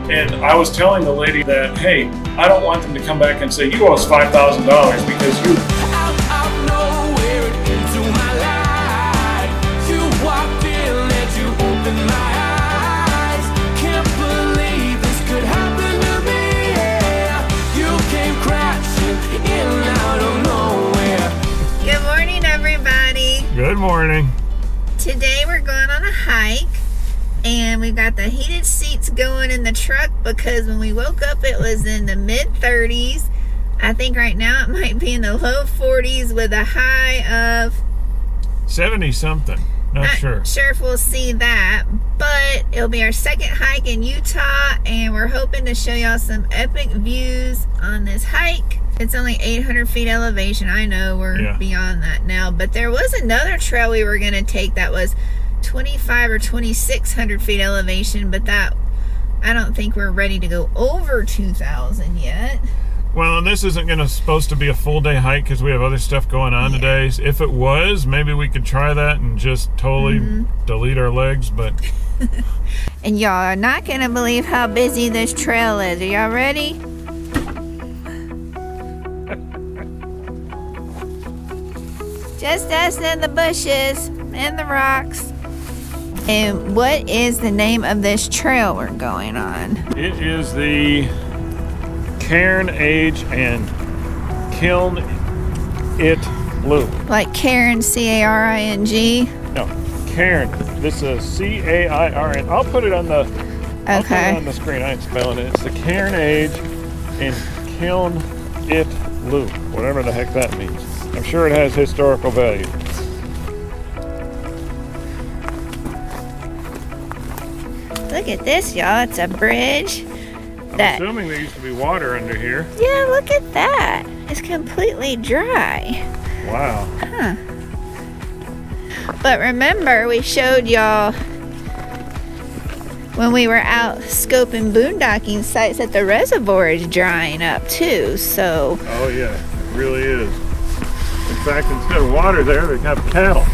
And I was telling the lady that, hey, I don't want them to come back and say, you owe us $5,000 because you... Out of nowhere into my life, you walked in and you opened my eyes. Can't believe this could happen to me, yeah. You came crashing in out of nowhere. Good morning, everybody. Good morning. Today we're going on a hike. And we've got the heated seats going in the truck because when we woke up it was in the mid 30s. I think right now it might be in the low 40s with a high of 70 something. Not sure. Sure if we'll see that, but it'll be our second hike in Utah and we're hoping to show y'all some epic views on this hike. It's only 800 feet elevation. I know we're beyond that now, but there was another trail we were going to take that was 25 or 2600 feet elevation, but that I don't think we're ready to go over 2000 yet. Well, and this isn't supposed to be a full day hike because we have other stuff going on today. If it was, maybe we could try that and just totally delete our legs, but and y'all are not gonna believe how busy this trail is. Are y'all ready? Just us and the bushes and the rocks. And what is the name of this trail we're going on? It is the Cairn Age and Kiln It Loop. Like Cairn, C-A-R-I-N-G? No, Cairn. This is C-A-I-R-N. I'll put it on the screen. I ain't spelling it. It's the Cairn Age and Kiln It Loop. Whatever the heck that means. I'm sure it has historical value. Look at this, y'all. It's a bridge. I'm assuming there used to be water under here. Yeah, look at that. It's completely dry. Wow. Huh. But remember, we showed y'all when we were out scoping boondocking sites that the reservoir is drying up too, so... Oh yeah, it really is. In fact, instead of water there, they have cattle.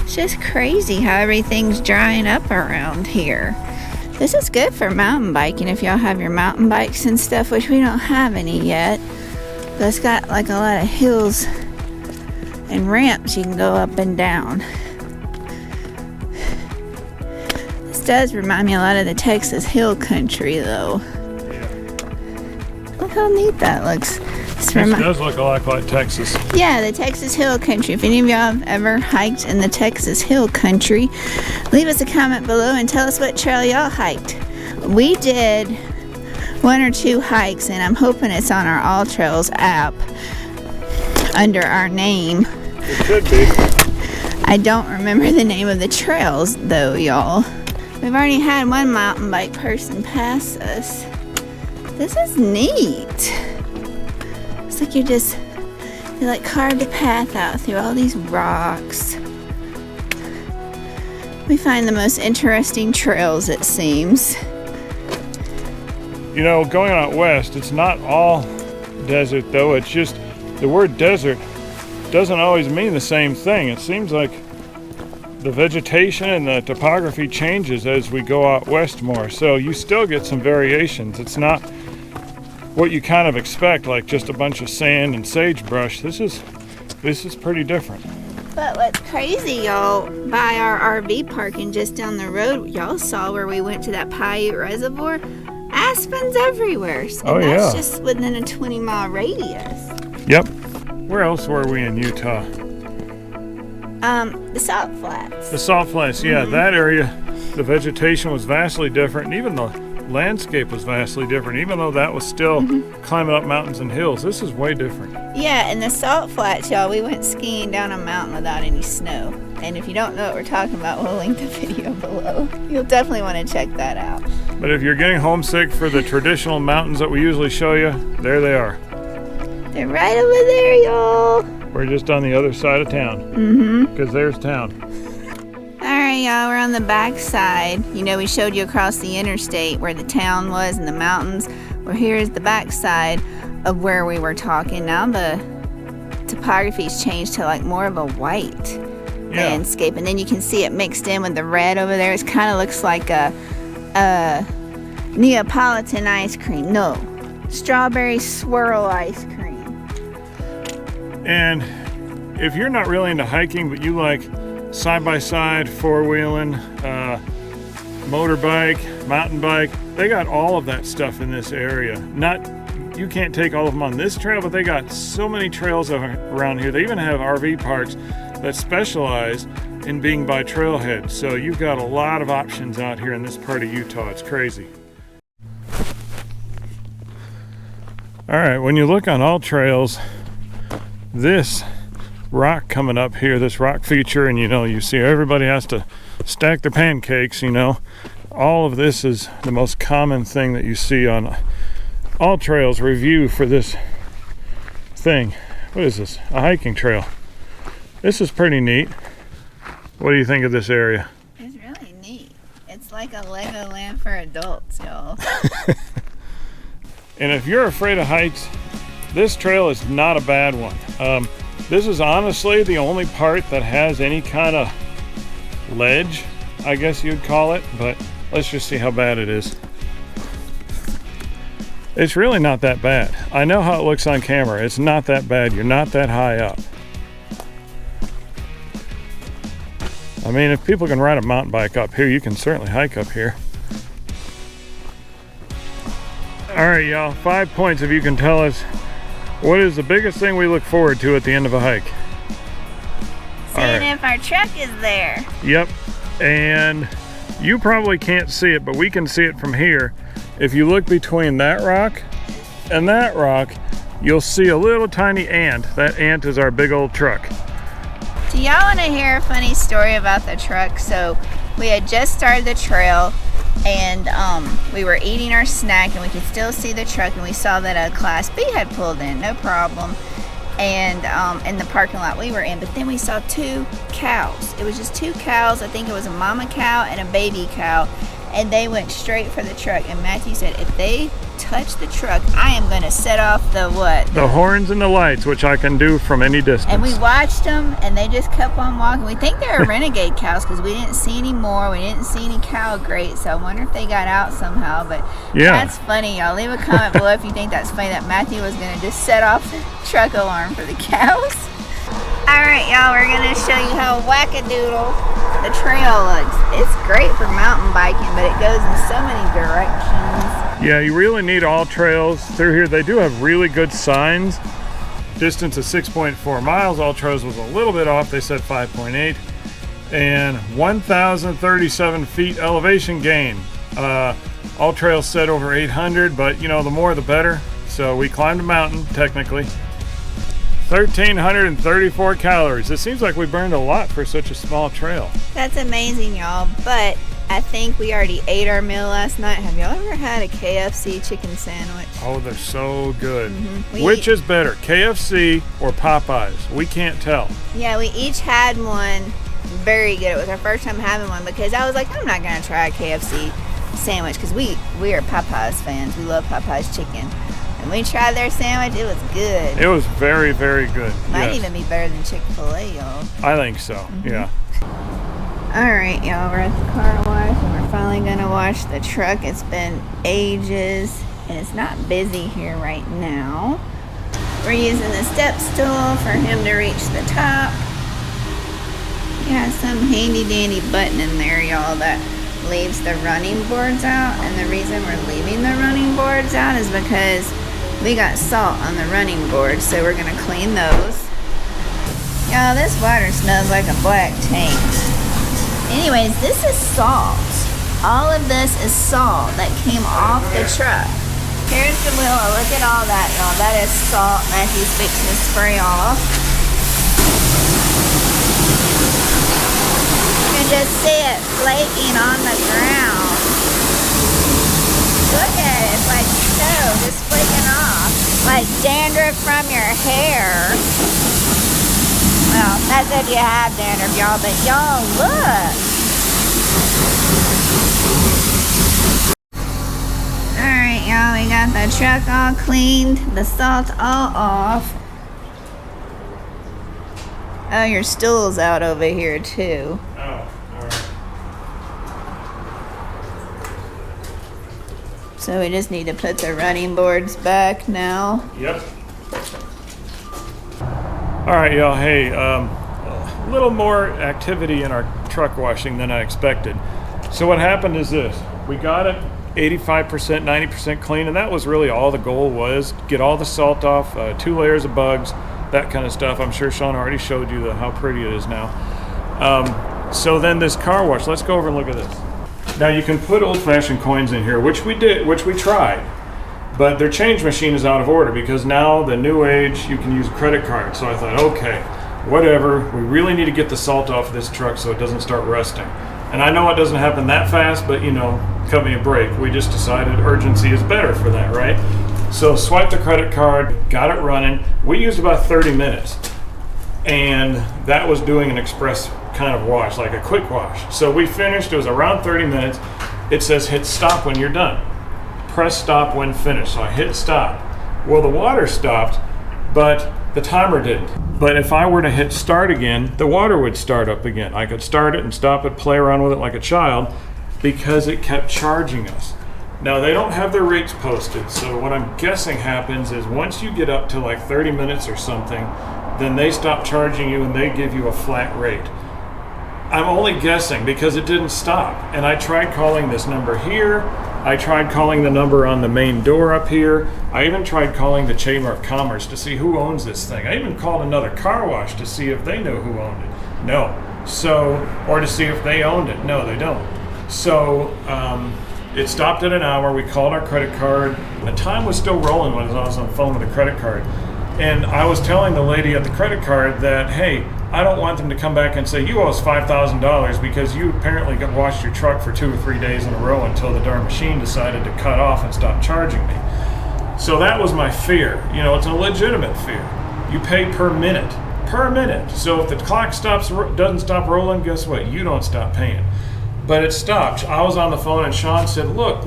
It's just crazy how everything's drying up around here. This is good for mountain biking if y'all have your mountain bikes and stuff, which we don't have any yet. But it's got like a lot of hills and ramps you can go up and down. This does remind me a lot of the Texas hill country though. Yeah. Look how neat that looks. This does look a lot like Texas. Yeah, the Texas hill country. If any of y'all have ever hiked in the Texas hill country, leave us a comment below and tell us what trail y'all hiked. We did 1 or 2 hikes, and I'm hoping it's on our All Trails app under our name. It should be. I don't remember the name of the trails, though, y'all. We've already had one mountain bike person pass us. This is neat. It's like you like carved a path out through all these rocks. We find the most interesting trails, it seems. You know, going out west, it's not all desert though. It's just the word desert doesn't always mean the same thing. It seems like the vegetation and the topography changes as we go out west more. So you still get some variations. It's not what you kind of expect, like just a bunch of sand and sagebrush. This is pretty different. But what's crazy, y'all, by our RV parking just down the road, y'all saw where we went to that Paiute Reservoir. Aspens everywhere. And that's just within a 20-mile radius. Yep. Where else were we in Utah? The Salt Flats. The Salt Flats, yeah. That area, the vegetation was vastly different, and even the landscape was vastly different, even though that was still climbing up mountains and hills. This is way different. Yeah, in the Salt Flats, y'all, we went skiing down a mountain without any snow. And if you don't know what we're talking about, we'll link the video below. You'll definitely want to check that out. But if you're getting homesick for the traditional mountains that we usually show you, there they are. They're right over there, y'all. We're just on the other side of town. Because there's town. Alright, y'all, we're on the back side. You know, we showed you across the interstate where the town was and the mountains. Well, here's the back side of where we were talking. Now the topography's changed to like more of a white landscape, and then you can see it mixed in with the red over there. It kind of looks like a Neapolitan ice cream. No. Strawberry swirl ice cream. And if you're not really into hiking, but you like side-by-side, four-wheeling, motorbike, mountain bike, they got all of that stuff in this area. You can't take all of them on this trail, but they got so many trails around here. They even have RV parks that specialize in being by trailhead. So you've got a lot of options out here in this part of Utah. It's crazy. All right, when you look on all trails, this rock coming up here, this rock feature, and you see everybody has to stack their pancakes, all of this is the most common thing that you see on all trails. Review for this thing. What is this? A hiking trail. This is pretty neat. What do you think of this area? It's really neat. It's like a Legoland for adults, y'all. And if you're afraid of heights, this trail is not a bad one. This is honestly the only part that has any kind of ledge, I guess you'd call it, but let's just see how bad it is. It's really not that bad. I know how it looks on camera. It's not that bad. You're not that high up. I mean, if people can ride a mountain bike up here, you can certainly hike up here. All right, y'all, 5 points if you can tell us what is the biggest thing we look forward to at the end of a hike. Seeing if our truck is there. Yep, and you probably can't see it, but we can see it from here. If you look between that rock and that rock, you'll see a little tiny ant. That ant is our big old truck. Do y'all want to hear a funny story about the truck? So we had just started the trail, and we were eating our snack, and we could still see the truck, and we saw that a Class B had pulled in, no problem, and in the parking lot we were in. But then we saw 2 cows. It was just 2 cows. I think it was a mama cow and a baby cow, and they went straight for the truck. And Matthew said, if they touch the truck, I am going to set off the what? The horns and the lights, which I can do from any distance. And we watched them, and they just kept on walking. We think they were renegade cows because we didn't see any more. We didn't see any cow grates, so I wonder if they got out somehow. But yeah, that's funny, y'all. Leave a comment below if you think that's funny that Matthew was going to just set off the truck alarm for the cows. All right, y'all, we're going to show you how wackadoodle the trail looks. It's great for mountain biking, but it goes in so many directions. Yeah, you really need all trails through here. They do have really good signs. Distance is 6.4 miles. All trails was a little bit off. They said 5.8. And 1,037 feet elevation gain. All trails said over 800, but the more the better. So we climbed a mountain, technically. 1,334 calories. It seems like we burned a lot for such a small trail. That's amazing, y'all. But I think we already ate our meal last night. Have y'all ever had a KFC chicken sandwich? Oh, they're so good. Which is better, KFC or Popeyes? We can't tell. Yeah, we each had one. Very good. It was our first time having one because I was like, I'm not going to try a KFC sandwich because we are Popeyes fans. We love Popeyes chicken. And we tried their sandwich. It was good. It was very, very good. Might even be better than Chick-fil-A, y'all. I think so, yeah. Alright, y'all, we're at the car wash, and we're finally going to wash the truck. It's been ages, and it's not busy here right now. We're using the step stool for him to reach the top. Got some handy-dandy button in there, y'all, that leaves the running boards out. And the reason we're leaving the running boards out is because we got salt on the running boards, so we're going to clean those. Y'all, this water smells like a black tank. Anyways, this is salt. All of this is salt that came off the truck. Here's the wheel. Look at all that, y'all. That is salt. Matthew's fixing to spray off. You can just see it flaking on the ground. Look at it. It's like snow just flaking off. Like dandruff from your hair. Well, that's if you have dandruff, y'all, but y'all, look. Alright, y'all, we got the truck all cleaned, the salt all off. Oh, your stool's out over here, too. Oh, alright. So we just need to put the running boards back now. Yep. All right, y'all. Hey, a little more activity in our truck washing than I expected. So what happened is this. We got it 85%, 90% clean, and that was really all the goal was. Get all the salt off, 2 layers of bugs, that kind of stuff. I'm sure Sean already showed you how pretty it is now. So then this car wash, let's go over and look at this. Now you can put old-fashioned coins in here, which we did, which we tried, but their change machine is out of order because now the new age, you can use a credit card. So I thought, okay, whatever, we really need to get the salt off this truck so it doesn't start rusting. And I know it doesn't happen that fast, but you know, cut me a break. We just decided urgency is better for that, right? So swiped the credit card, got it running. We used about 30 minutes. And that was doing an express kind of wash, like a quick wash. So we finished, it was around 30 minutes. It says hit stop when you're done. Press stop when finished. So I hit stop. Well, the water stopped, but the timer didn't. But if I were to hit start again, the water would start up again. I could start it and stop it, play around with it like a child, because it kept charging us. Now, they don't have their rates posted, so what I'm guessing happens is once you get up to like 30 minutes or something, then they stop charging you and they give you a flat rate. I'm only guessing because it didn't stop. And I tried calling this number here. I tried calling the number on the main door up here. I even tried calling the Chamber of Commerce to see who owns this thing. I even called another car wash to see if they knew who owned it. No. So, or to see if they owned it. No, they don't. So, it stopped at an hour. We called our credit card. The time was still rolling when I was on the phone with the credit card. And I was telling the lady at the credit card that, hey, I don't want them to come back and say, you owe us $5,000 because you apparently got washed your truck for 2 or 3 days in a row until the darn machine decided to cut off and stop charging me. So that was my fear. You know, it's a legitimate fear. You pay per minute. Per minute. So if the clock doesn't stop rolling, guess what? You don't stop paying. But it stopped. I was on the phone and Sean said, look.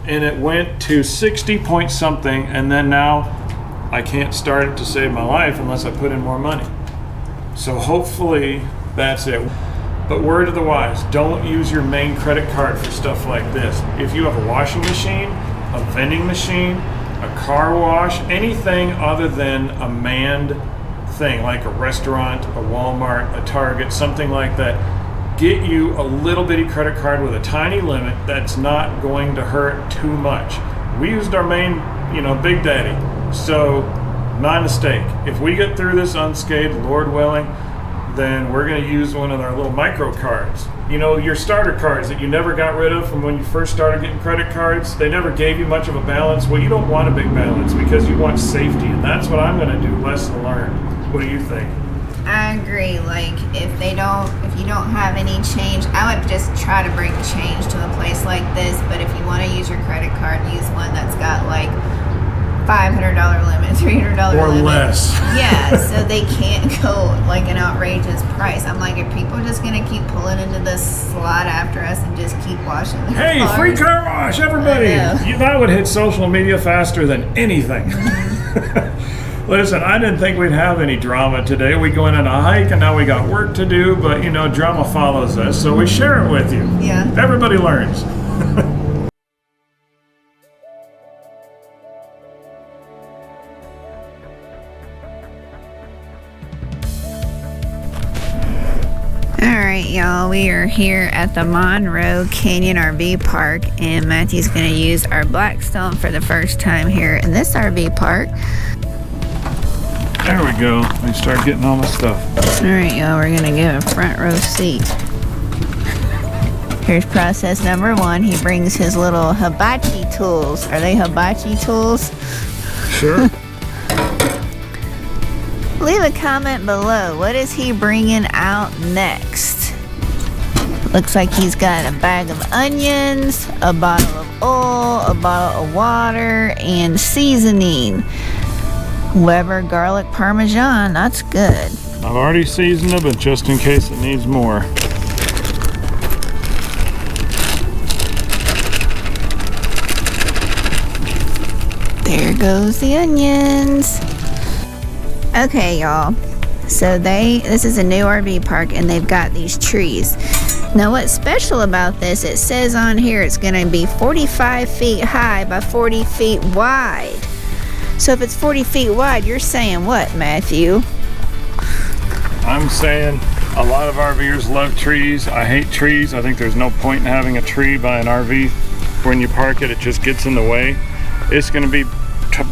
And it went to 60 point something, and then now I can't start it to save my life unless I put in more money. So hopefully that's it. But word of the wise, don't use your main credit card for stuff like this. If you have a washing machine, a vending machine, a car wash, anything other than a manned thing, like a restaurant, a Walmart, a Target, something like that, get you a little bitty credit card with a tiny limit that's not going to hurt too much. We used our main, Big Daddy. So, my mistake. If we get through this unscathed, Lord willing, then we're going to use one of our little micro cards. Your starter cards that you never got rid of from when you first started getting credit cards, they never gave you much of a balance. Well, you don't want a big balance because you want safety, and that's what I'm going to do. Lesson learned. What do you think? I agree. Like, if you don't have any change, I would just try to bring change to a place like this. But if you want to use your credit card, use one that's got like $500 limit, $300 or limit. less. Yeah, so they can't go like an outrageous price. I'm like, are people just gonna keep pulling into this slot after us and just keep washing their Hey, cars? free car wash, everybody! That would hit social media faster than anything. Listen, I didn't think we'd have any drama today. We go in on a hike and now we got work to do, but drama follows us, so we share it with you. Yeah. Everybody learns. Alright, y'all, we are here at the Monroe Canyon RV Park, and Matthew's going to use our Blackstone for the first time here in this RV park. There we go. We start getting all the stuff. Alright, y'all, we're going to give a front row seat. Here's process number 1. He brings his little hibachi tools. Are they hibachi tools? Sure. Leave a comment below. What is he bringing out next? Looks like he's got a bag of onions, a bottle of oil, a bottle of water, and seasoning. Weber garlic parmesan. That's good. I've already seasoned it, but just in case it needs more. There goes the onions. Okay, y'all. So this is a new RV park, and they've got these trees. Now what's special about this, it says on here it's going to be 45 feet high by 40 feet wide. So if it's 40 feet wide, you're saying what, Matthew? I'm saying a lot of RVers love trees. I hate trees. I think there's no point in having a tree by an RV. When you park it, it just gets in the way. It's going to be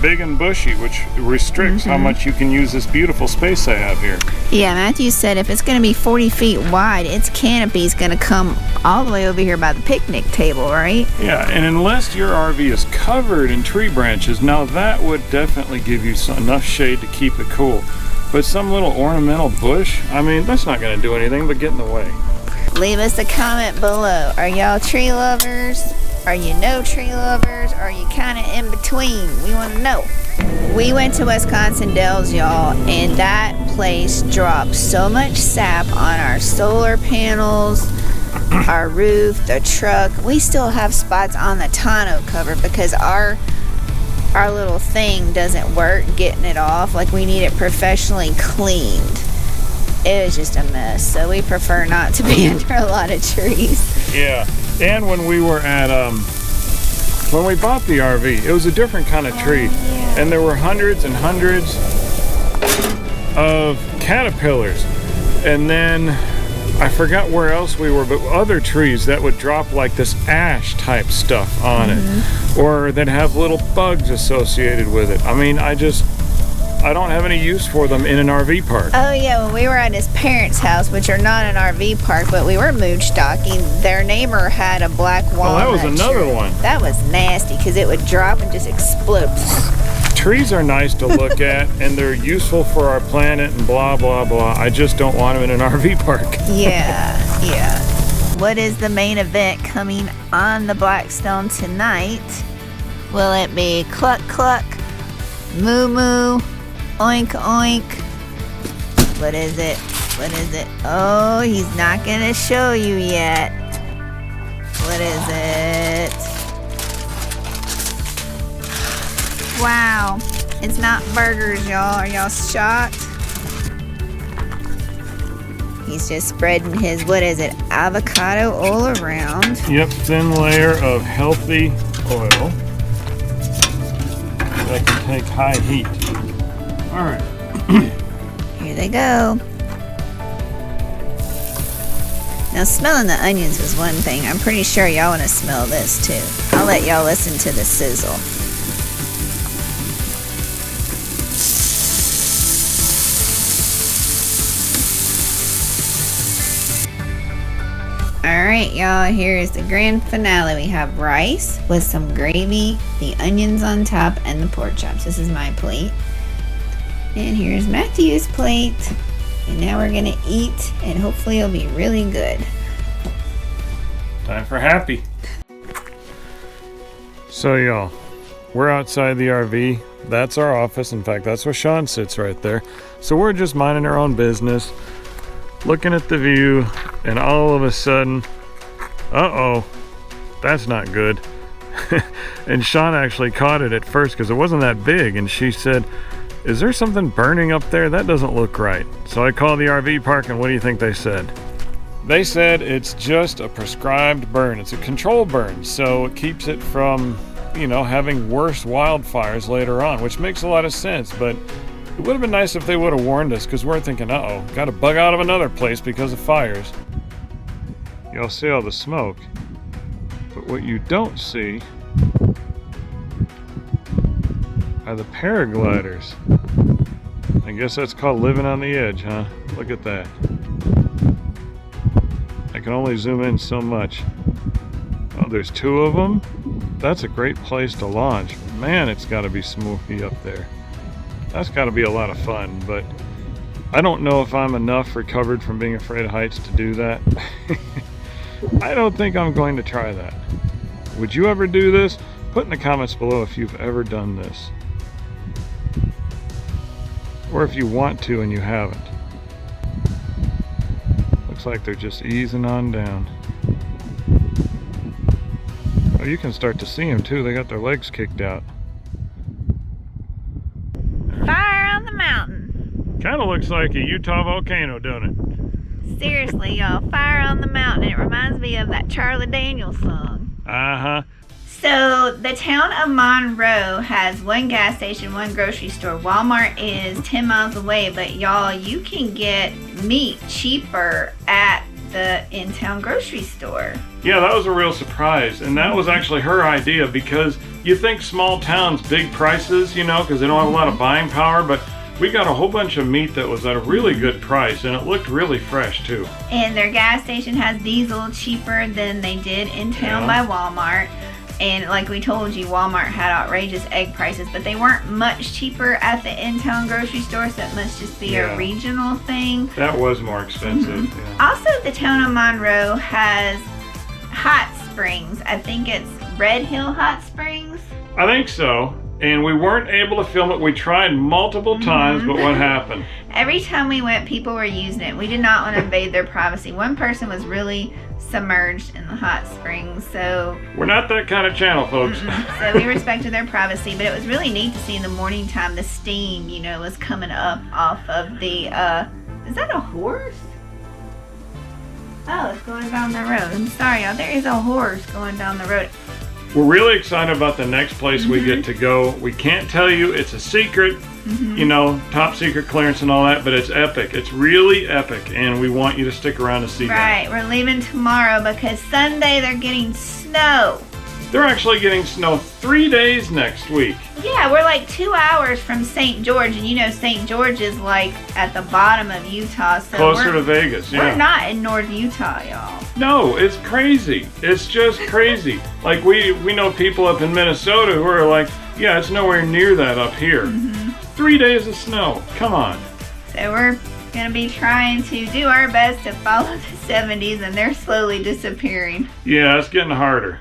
big and bushy, which restricts how much you can use this beautiful space I have here. Yeah, Matthew said if it's going to be 40 feet wide, its canopy is going to come all the way over here by the picnic table, right? Yeah, and unless your RV is covered in tree branches, now that would definitely give you enough shade to keep it cool. But some little ornamental bush, I mean, that's not going to do anything but get in the way. Leave us a comment below. Are y'all tree lovers? Are you no tree lovers? Or are you kind of in between? We want to know. We went to Wisconsin Dells, y'all, and that place dropped so much sap on our solar panels, our roof, the truck. We still have spots on the tonneau cover because our little thing doesn't work getting it off. Like, we need it professionally cleaned. It was just a mess, so we prefer not to be under a lot of trees. Yeah, and when we were at, when we bought the RV, it was a different kind of tree. Yeah. And there were hundreds and hundreds of caterpillars. And then, I forgot where else we were, but other trees that would drop like this ash type stuff on it. Or that have little bugs associated with it. I mean, I don't have any use for them in an RV park. Oh yeah, when we were at his parents' house, which are not an RV park, but we were mooch docking, their neighbor had a black walnut that was another tree. one. That was nasty because it would drop and just explode. Trees are nice to look at, and they're useful for our planet and blah, blah, blah. I just don't want them in an RV park. Yeah. What is the main event coming on the Blackstone tonight? Will it be cluck cluck, moo moo, oink oink? What is it? Oh, he's not gonna show you yet. What is it? Wow, it's not burgers, y'all. Are y'all shocked? He's just spreading his, what is it, avocado all around. Yep, thin layer of healthy oil that can take high heat. All right. Here they go. Now, smelling the onions was one thing. I'm pretty sure y'all want to smell this too. I'll let y'all listen to the sizzle. Alright, y'all, here's the grand finale. We have rice with some gravy, the onions on top, and the pork chops. This is my plate. And here's Matthew's plate. And now we're gonna eat, and hopefully it'll be really good. Time for happy. So y'all, we're outside the RV. That's our office. In fact, that's where Sean sits right there. So we're just minding our own business, looking at the view, and all of a sudden, uh-oh, that's not good. And Sean actually caught it at first because it wasn't that big, and she said, "Is there something burning up there? That doesn't look right." So I called the RV park, and what do you think they said? They said it's just a prescribed burn. It's a control burn, so it keeps it from, having worse wildfires later on, which makes a lot of sense, but it would have been nice if they would have warned us, because we're thinking, uh-oh, got to bug out of another place because of fires. Y'all see all the smoke, but what you don't see are the paragliders. I guess that's called living on the edge, huh? Look at that. I can only zoom in so much. Oh, there's two of them. That's a great place to launch. Man, it's got to be smoky up there. That's got to be a lot of fun, but I don't know if I'm enough recovered from being afraid of heights to do that. I don't think I'm going to try that. Would you ever do this? Put in the comments below if you've ever done this. Or if you want to and you haven't. Looks like they're just easing on down. Oh, you can start to see them too. They got their legs kicked out. Fire on the mountain. Kind of looks like a Utah volcano, don't it? Seriously, y'all, Fire on the Mountain. It reminds me of that Charlie Daniels song. Uh-huh. So the town of Monroe has one gas station, one grocery store. Walmart is 10 miles away, but y'all, you can get meat cheaper at the in-town grocery store. Yeah, that was a real surprise. And that was actually her idea, because you think small towns, big prices, you know, because they don't have a lot of buying power, but we got a whole bunch of meat that was at a really good price, and it looked really fresh too. And their gas station has diesel cheaper than they did in town by Walmart. And like we told you, Walmart had outrageous egg prices, but they weren't much cheaper at the in-town grocery store, so it must just be a regional thing. That was more expensive. Yeah. Also, the town of Monroe has hot springs. I think it's Red Hill Hot Springs. I think so. And we weren't able to film it. We tried multiple times, but what happened? Every time we went, people were using it. We did not want to invade their privacy. One person was really submerged in the hot springs, so... We're not that kind of channel, folks. So we respected their privacy, but it was really neat to see in the morning time the steam, you know, was coming up off of the, is that a horse? Oh, it's going down the road. I'm sorry, y'all. There is a horse going down the road. We're really excited about the next place we get to go. We can't tell you. It's a secret, you know, top secret clearance and all that, but it's epic. It's really epic, and we want you to stick around to see that. Right, we're leaving tomorrow because Sunday they're getting snow. They're actually getting snow 3 days next week. Yeah, we're like 2 hours from St. George, and you know St. George is like at the bottom of Utah. So closer to Vegas, yeah. We're not in North Utah, y'all. No, it's crazy. It's just crazy. Like we know people up in Minnesota who are like, yeah, it's nowhere near that up here. 3 days of snow. Come on. So we're going to be trying to do our best to follow the 70s, and they're slowly disappearing. Yeah, it's getting harder.